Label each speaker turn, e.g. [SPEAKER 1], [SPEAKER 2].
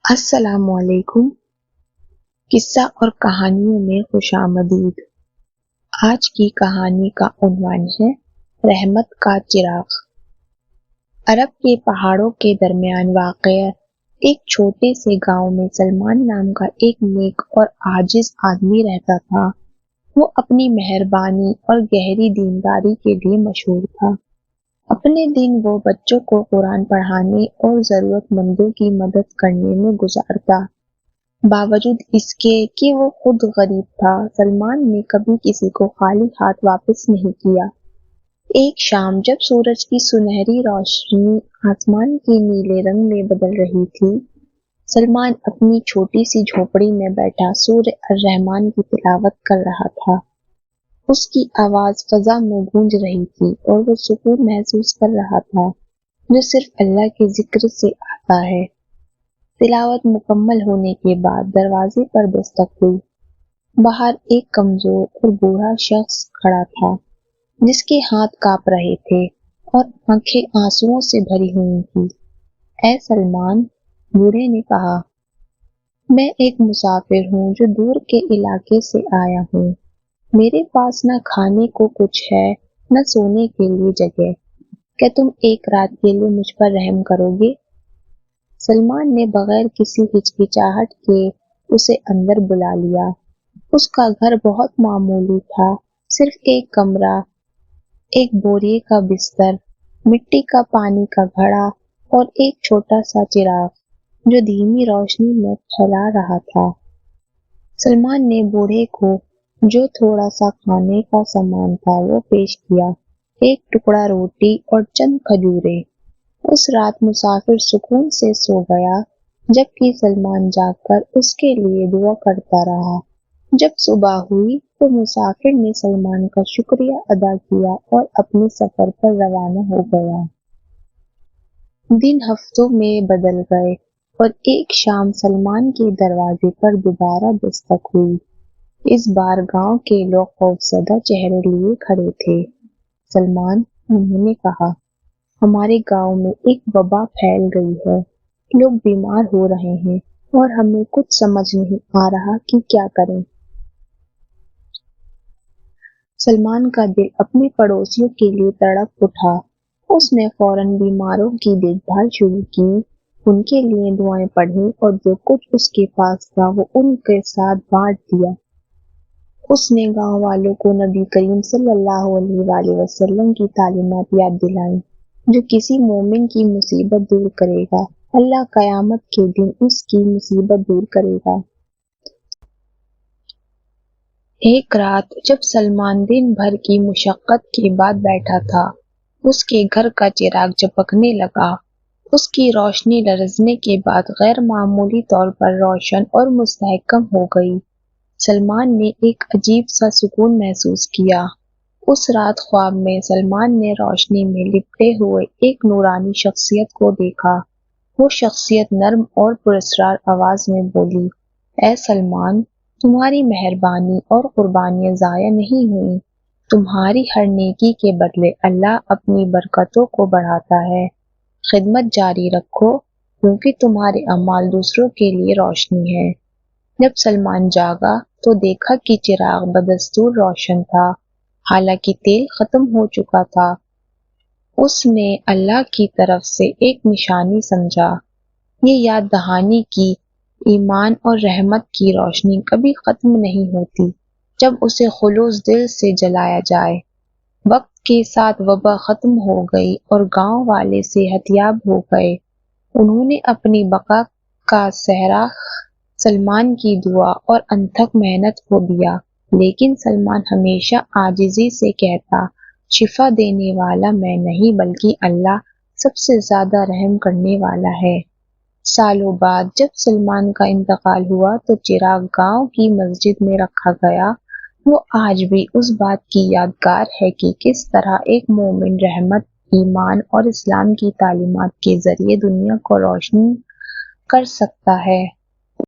[SPEAKER 1] السلام علیکم۔ قصہ اور کہانیوں میں خوش آمدید۔ آج کی کہانی کا عنوان ہے رحمت کا چراغ۔ عرب کے پہاڑوں کے درمیان واقع ایک چھوٹے سے گاؤں میں سلمان نام کا ایک نیک اور عاجز آدمی رہتا تھا۔ وہ اپنی مہربانی اور گہری دینداری کے لیے مشہور تھا۔ اپنے دن وہ بچوں کو قرآن پڑھانے اور ضرورت مندوں کی مدد کرنے میں گزارتا۔ باوجود اس کے کہ وہ خود غریب تھا، سلمان نے کبھی کسی کو خالی ہاتھ واپس نہیں کیا۔ ایک شام جب سورج کی سنہری روشنی آسمان کے نیلے رنگ میں بدل رہی تھی، سلمان اپنی چھوٹی سی جھونپڑی میں بیٹھا سورہ الرحمن کی تلاوت کر رہا تھا۔ اس کی آواز فضا میں گونج رہی تھی اور وہ سکون محسوس کر رہا تھا جو صرف اللہ کے ذکر سے آتا ہے۔ تلاوت مکمل ہونے کے بعد دروازے پر دستک ہوئی۔ باہر ایک کمزور اور بوڑھا شخص کھڑا تھا جس کے ہاتھ کانپ رہے تھے اور آنکھیں آنسوؤں سے بھری ہوئی تھیں۔ اے سلمان، بوڑھے نے کہا، میں ایک مسافر ہوں جو دور کے علاقے سے آیا ہوں۔ میرے پاس نہ کھانے کو کچھ ہے نہ سونے کے لیے جگہ۔ کیا تم ایک رات کے لیے مجھ پر رحم کرو گے؟ سلمان نے بغیر کسی ہچکچاہٹ کے اسے اندر بلا لیا۔ اس کا گھر بہت معمولی تھا، صرف ایک کمرہ، ایک بوریے کا بستر، مٹی کا پانی کا گھڑا اور ایک چھوٹا سا چراغ جو دھیمی روشنی میں پھیلا رہا تھا۔ سلمان نے بوڑھے کو جو تھوڑا سا کھانے کا سامان تھا وہ پیش کیا، ایک ٹکڑا روٹی اور چند کھجوریں۔ اس رات مسافر سکون سے سو گیا، جبکہ سلمان جاگ کر اس کے لیے دعا کرتا رہا۔ جب صبح ہوئی تو مسافر نے سلمان کا شکریہ ادا کیا اور اپنے سفر پر روانہ ہو گیا۔ دن ہفتوں میں بدل گئے اور ایک شام سلمان کے دروازے پر دوبارہ دستک ہوئی۔ اس بار گاؤں کے لوگ خوفزدہ چہرے لیے کھڑے تھے۔ سلمان، انہوں نے کہا، ہمارے گاؤں میں ایک وبا پھیل گئی ہے، لوگ بیمار ہو رہے ہیں اور ہمیں کچھ سمجھ نہیں آ رہا کہ کیا کریں۔ سلمان کا دل اپنے پڑوسیوں کے لیے تڑپ اٹھا۔ اس نے فوراً بیماروں کی دیکھ بھال شروع کی، ان کے لیے دعائیں پڑھیں اور جو کچھ اس کے پاس تھا وہ ان کے ساتھ بانٹ دیا۔ اس نے گاؤں والوں کو نبی کریم صلی اللہ علیہ وآلہ وسلم کی تعلیمات یاد دلائیں، جو کسی مومن کی مصیبت دور کرے گا، اللہ قیامت کے دن اس کی مصیبت دور کرے گا۔ ایک رات جب سلمان دن بھر کی مشقت کے بعد بیٹھا تھا، اس کے گھر کا چراغ چپکنے لگا۔ اس کی روشنی لرزنے کے بعد غیر معمولی طور پر روشن اور مستحکم ہو گئی۔ سلمان نے ایک عجیب سا سکون محسوس کیا۔ اس رات خواب میں سلمان نے روشنی میں لپٹے ہوئے ایک نورانی شخصیت کو دیکھا۔ وہ شخصیت نرم اور پراسرار آواز میں بولی، اے سلمان، تمہاری مہربانی اور قربانیاں ضائع نہیں ہوئیں۔ تمہاری ہر نیکی کے بدلے اللہ اپنی برکتوں کو بڑھاتا ہے۔ خدمت جاری رکھو کیونکہ تمہارے اعمال دوسروں کے لیے روشنی ہے۔ جب سلمان جاگا تو دیکھا کہ چراغ بدستور روشن تھا، حالانکہ تیل ختم ہو چکا تھا۔ اس نے اللہ کی طرف سے ایک نشانی سمجھا۔ یہ یاد دہانی کی ایمان اور رحمت کی روشنی کبھی ختم نہیں ہوتی جب اسے خلوص دل سے جلایا جائے۔ وقت کے ساتھ وبا ختم ہو گئی اور گاؤں والے صحت یاب ہو گئے۔ انہوں نے اپنی بقا کا سہرا سلمان کی دعا اور انتھک محنت کو دیا، لیکن سلمان ہمیشہ عاجزی سے کہتا، شفا دینے والا میں نہیں بلکہ اللہ سب سے زیادہ رحم کرنے والا ہے۔ سالوں بعد جب سلمان کا انتقال ہوا تو چراغ گاؤں کی مسجد میں رکھا گیا۔ وہ آج بھی اس بات کی یادگار ہے کہ کس طرح ایک مومن رحمت، ایمان اور اسلام کی تعلیمات کے ذریعے دنیا کو روشن کر سکتا ہے۔